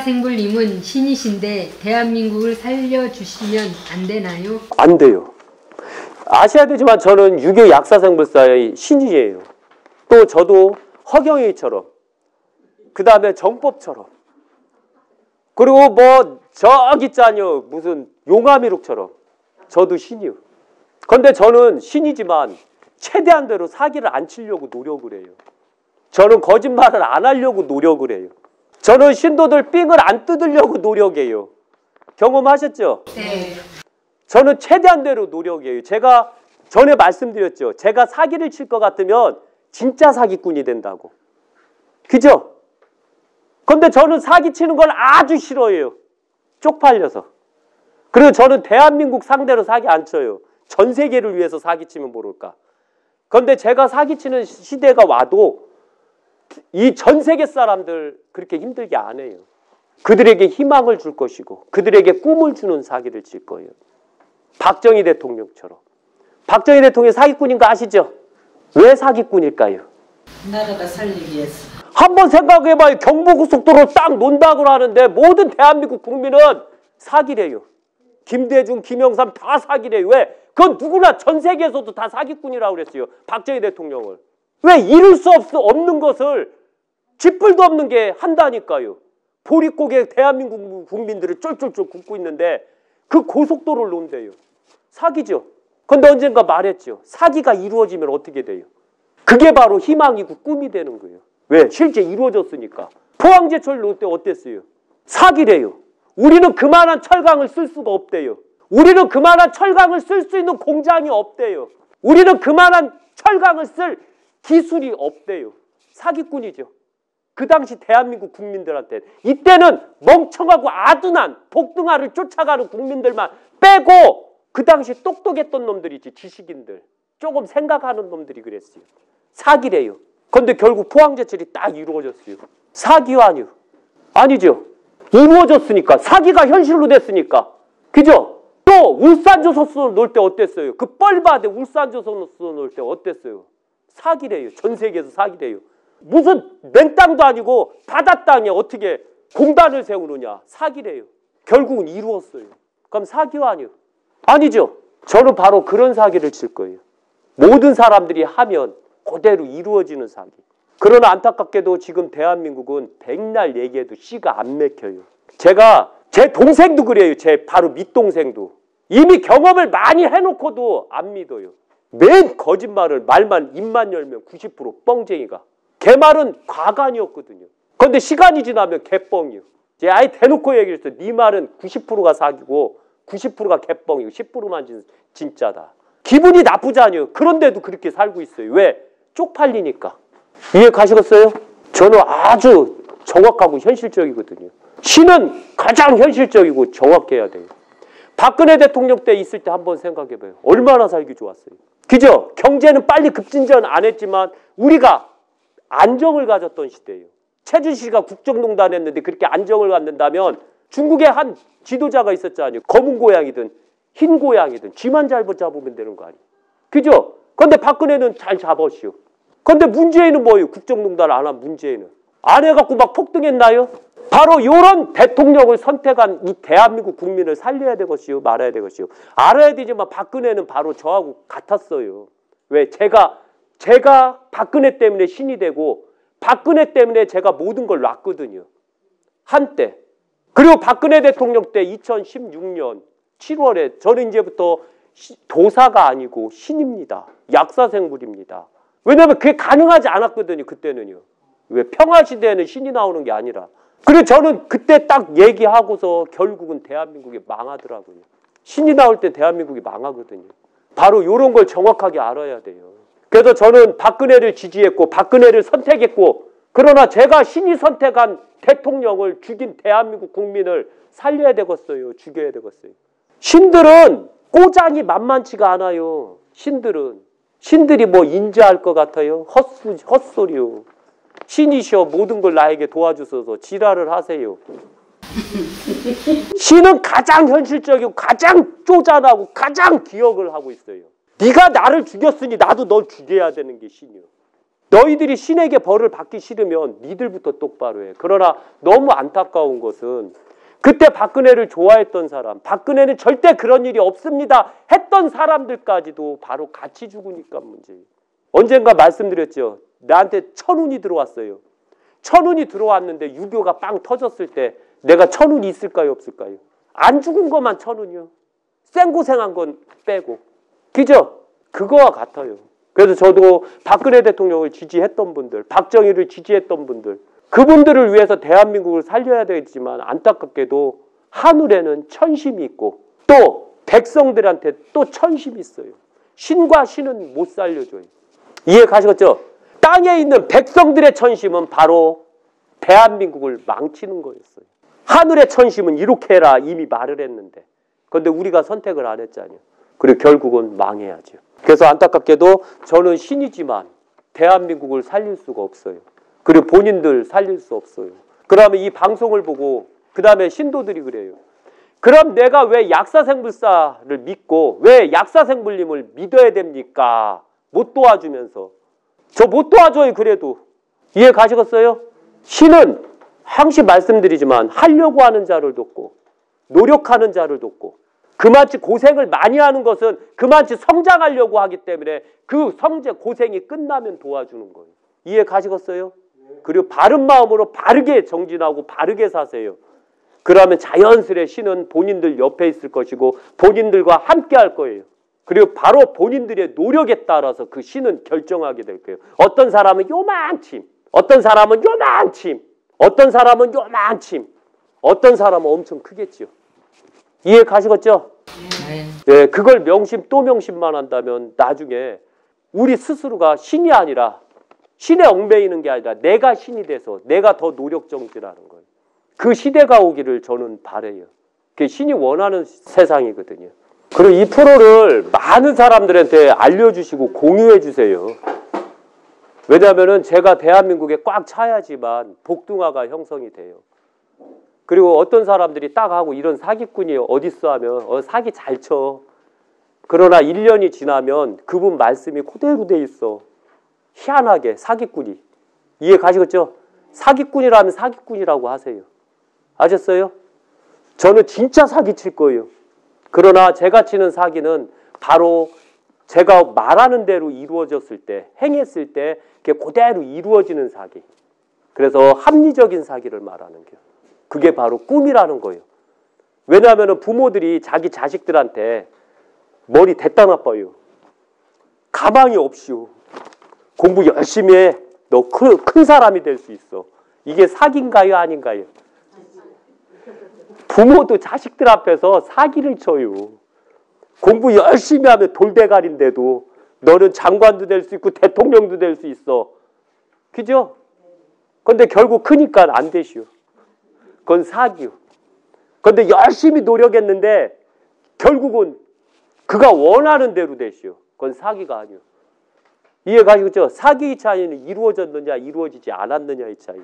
약사생불님은 신이신데 대한민국을 살려주시면 안 되나요? 안 돼요. 아셔야 되지만 저는 유교 약사생불사의 신이에요. 또 저도 허경영처럼, 그 다음에 정법처럼, 그리고 뭐 저기 있잖요 무슨 용화미록처럼 저도 신이요. 그런데 저는 신이지만 최대한대로 사기를 안 치려고 노력을 해요. 저는 거짓말을 안 하려고 노력을 해요. 저는 신도들 삥을 안 뜯으려고 노력해요. 경험하셨죠? 네. 저는 최대한대로 노력해요. 제가 전에 말씀드렸죠. 제가 사기를 칠 것 같으면 진짜 사기꾼이 된다고. 그죠? 그런데 저는 사기치는 걸 아주 싫어해요. 쪽팔려서. 그리고 저는 대한민국 상대로 사기 안 쳐요. 전 세계를 위해서 사기치면 모를까. 그런데 제가 사기치는 시대가 와도 이 전 세계 사람들 그렇게 힘들게 안 해요. 그들에게 희망을 줄 것이고 그들에게 꿈을 주는 사기를 칠 거예요. 박정희 대통령처럼. 박정희 대통령이 사기꾼인 거 아시죠? 왜 사기꾼일까요? 나라가 살리기 위해서. 한번 생각해봐요. 경부고속도로를 딱 논다고 하는데 모든 대한민국 국민은 사기래요. 김대중, 김영삼 다 사기래요. 왜? 그건 누구나 전 세계에서도 다 사기꾼이라고 그랬어요. 박정희 대통령을. 왜 이룰 수 없는 것을 쥐뿔도 없는 게 한다니까요. 보릿고개 대한민국 국민들을 쫄쫄쫄 굽고 있는데 그 고속도로를 논대요. 사기죠. 그런데 언젠가 말했죠. 사기가 이루어지면 어떻게 돼요? 그게 바로 희망이고 꿈이 되는 거예요. 왜? 실제 이루어졌으니까. 포항제철 놓을 때 어땠어요? 사기래요. 우리는 그만한 철강을 쓸 수가 없대요. 우리는 그만한 철강을 쓸 수 있는 공장이 없대요. 우리는 그만한 철강을 쓸 기술이 없대요. 사기꾼이죠. 그 당시 대한민국 국민들한테. 이때는 멍청하고 아둔한 복등아를 쫓아가는 국민들만 빼고 그 당시 똑똑했던 놈들이지. 지식인들. 조금 생각하는 놈들이 그랬어요. 사기래요. 그런데 결국 포항제철이 딱 이루어졌어요. 사기요 아니요? 아니죠. 이루어졌으니까. 사기가 현실로 됐으니까. 그죠? 또 울산조선소 놓을 때 어땠어요? 그 뻘바데 울산조선소 놓을 때 어땠어요? 사기래요. 전 세계에서 사기래요. 무슨 맨땅도 아니고 바다 땅에 어떻게 공단을 세우느냐. 사기래요. 결국은 이루었어요. 그럼 사기요 아니요? 아니죠. 저는 바로 그런 사기를 칠 거예요. 모든 사람들이 하면 그대로 이루어지는 사기. 그러나 안타깝게도 지금 대한민국은 백날 얘기해도 씨가 안 맥혀요. 제가 제 동생도 그래요. 제 바로 밑동생도. 이미 경험을 많이 해놓고도 안 믿어요. 맨 거짓말을 말만 입만 열면 90% 뻥쟁이가. 걔 말은 과간이었거든요. 그런데 시간이 지나면 개뻥이요. 제가 아예 대놓고 얘기를 했어요. 네 말은 90%가 사기고 90%가 개뻥이고 10%만 진짜다. 기분이 나쁘지 않아요. 그런데도 그렇게 살고 있어요. 왜? 쪽팔리니까. 이해 가시겠어요? 저는 아주 정확하고 현실적이거든요. 신은 가장 현실적이고 정확해야 돼요. 박근혜 대통령 때 있을 때 한번 생각해봐요. 얼마나 살기 좋았어요. 그죠? 경제는 빨리 급진전 안 했지만 우리가 안정을 가졌던 시대예요. 최준실가 국정농단 했는데 그렇게 안정을 갖는다면 중국에 한 지도자가 있었잖아요. 검은 고양이든 흰 고양이든 쥐만 잘 잡으면 되는 거 아니에요. 그죠? 그런데 박근혜는 잘 잡았시오. 그런데 문재인은 뭐예요? 국정농단 안 한 문재인은. 안 해갖고 막 폭등했나요? 바로 이런 대통령을 선택한 이 대한민국 국민을 살려야 되겠시오? 말아야 되겠시오? 알아야 되지만 박근혜는 바로 저하고 같았어요. 왜? 제가 박근혜 때문에 신이 되고 박근혜 때문에 제가 모든 걸 놨거든요. 한때. 그리고 박근혜 대통령 때 2016년 7월에 저는 이제부터 도사가 아니고 신입니다. 약사생물입니다. 왜냐하면 그게 가능하지 않았거든요. 그때는요. 왜? 평화시대에는 신이 나오는 게 아니라. 그래서 저는 그때 딱 얘기하고서 결국은 대한민국이 망하더라고요. 신이 나올 때 대한민국이 망하거든요. 바로 이런 걸 정확하게 알아야 돼요. 그래서 저는 박근혜를 지지했고 박근혜를 선택했고 그러나 제가 신이 선택한 대통령을 죽인 대한민국 국민을 살려야 되겠어요. 죽여야 되겠어요. 신들은 꼬장이 만만치가 않아요. 신들이 뭐 인자할 것 같아요? 헛소리요. 신이셔 모든 걸 나에게 도와주셔서 지랄을 하세요. 신은 가장 현실적이고 가장 쪼잔하고 가장 기억을 하고 있어요. 네가 나를 죽였으니 나도 널 죽여야 되는 게 신이요. 너희들이 신에게 벌을 받기 싫으면 니들부터 똑바로 해. 그러나 너무 안타까운 것은 그때 박근혜를 좋아했던 사람, 박근혜는 절대 그런 일이 없습니다 했던 사람들까지도 바로 같이 죽으니까 문제예요. 언젠가 말씀드렸죠. 나한테 천운이 들어왔어요. 천운이 들어왔는데 유교가 빵 터졌을 때 내가 천운이 있을까요, 없을까요? 안 죽은 것만 천운이요. 생고생한 건 빼고. 그죠? 그거와 같아요. 그래서 저도 박근혜 대통령을 지지했던 분들, 박정희를 지지했던 분들, 그분들을 위해서 대한민국을 살려야 되겠지만 안타깝게도 하늘에는 천심이 있고 또 백성들한테 또 천심이 있어요. 신과 신은 못 살려줘요. 이해 가시겠죠? 땅에 있는 백성들의 천심은 바로 대한민국을 망치는 거였어요. 하늘의 천심은 이렇게 해라 이미 말을 했는데 그런데 우리가 선택을 안 했잖아요. 그리고 결국은 망해야죠. 그래서 안타깝게도 저는 신이지만 대한민국을 살릴 수가 없어요. 그리고 본인들 살릴 수 없어요. 그러면 이 방송을 보고 그 다음에 신도들이 그래요. 그럼 내가 왜 약사생불사를 믿고 왜 약사생불님을 믿어야 됩니까? 못 도와주면서. 저 못 도와줘요 그래도. 이해 가시겠어요? 신은 항상 말씀드리지만 하려고 하는 자를 돕고 노력하는 자를 돕고 그만치 고생을 많이 하는 것은 그만치 성장하려고 하기 때문에 그 고생이 끝나면 도와주는 거예요. 이해 가시겠어요? 그리고 바른 마음으로 바르게 정진하고 바르게 사세요. 그러면 자연스레 신은 본인들 옆에 있을 것이고 본인들과 함께 할 거예요. 그리고 바로 본인들의 노력에 따라서 그 신은 결정하게 될 거예요. 어떤 사람은 요만침, 어떤 사람은 요만침, 어떤 사람은 요만침, 어떤 사람은 엄청 크겠죠. 이해 가시겠죠? 네. 예, 그걸 명심 또 명심만 한다면 나중에 우리 스스로가 신이 아니라 신에 얽매이는 게 아니라 내가 신이 돼서 내가 더 노력 정진하는 거예요. 그 시대가 오기를 저는 바라요. 그게 신이 원하는 세상이거든요. 그리고 이 프로를 많은 사람들한테 알려주시고 공유해 주세요. 왜냐하면 제가 대한민국에 꽉 차야지만 복숭아가 형성이 돼요. 그리고 어떤 사람들이 딱 하고 이런 사기꾼이 어딨어 하면 사기 잘 쳐. 그러나 1년이 지나면 그분 말씀이 그대로 돼 있어. 희한하게 사기꾼이. 이해 가시겠죠? 사기꾼이라면 사기꾼이라고 하세요. 아셨어요? 저는 진짜 사기 칠 거예요. 그러나 제가 치는 사기는 바로 제가 말하는 대로 이루어졌을 때, 행했을 때 그게 그대로 이루어지는 사기. 그래서 합리적인 사기를 말하는 거예요. 그게 바로 꿈이라는 거예요. 왜냐하면 부모들이 자기 자식들한테 머리 대따 나빠요. 가망이 없이요. 공부 열심히 해. 너 큰 사람이 될 수 있어. 이게 사기인가요? 아닌가요? 부모도 자식들 앞에서 사기를 쳐요. 공부 열심히 하면 돌대가리인데도 너는 장관도 될 수 있고 대통령도 될 수 있어. 그죠? 근데 결국 크니까 안 되시오. 그건 사기요. 근데 열심히 노력했는데 결국은 그가 원하는 대로 되시오. 그건 사기가 아니오. 이해 가시겠죠? 사기의 차이는 이루어졌느냐 이루어지지 않았느냐의 차이.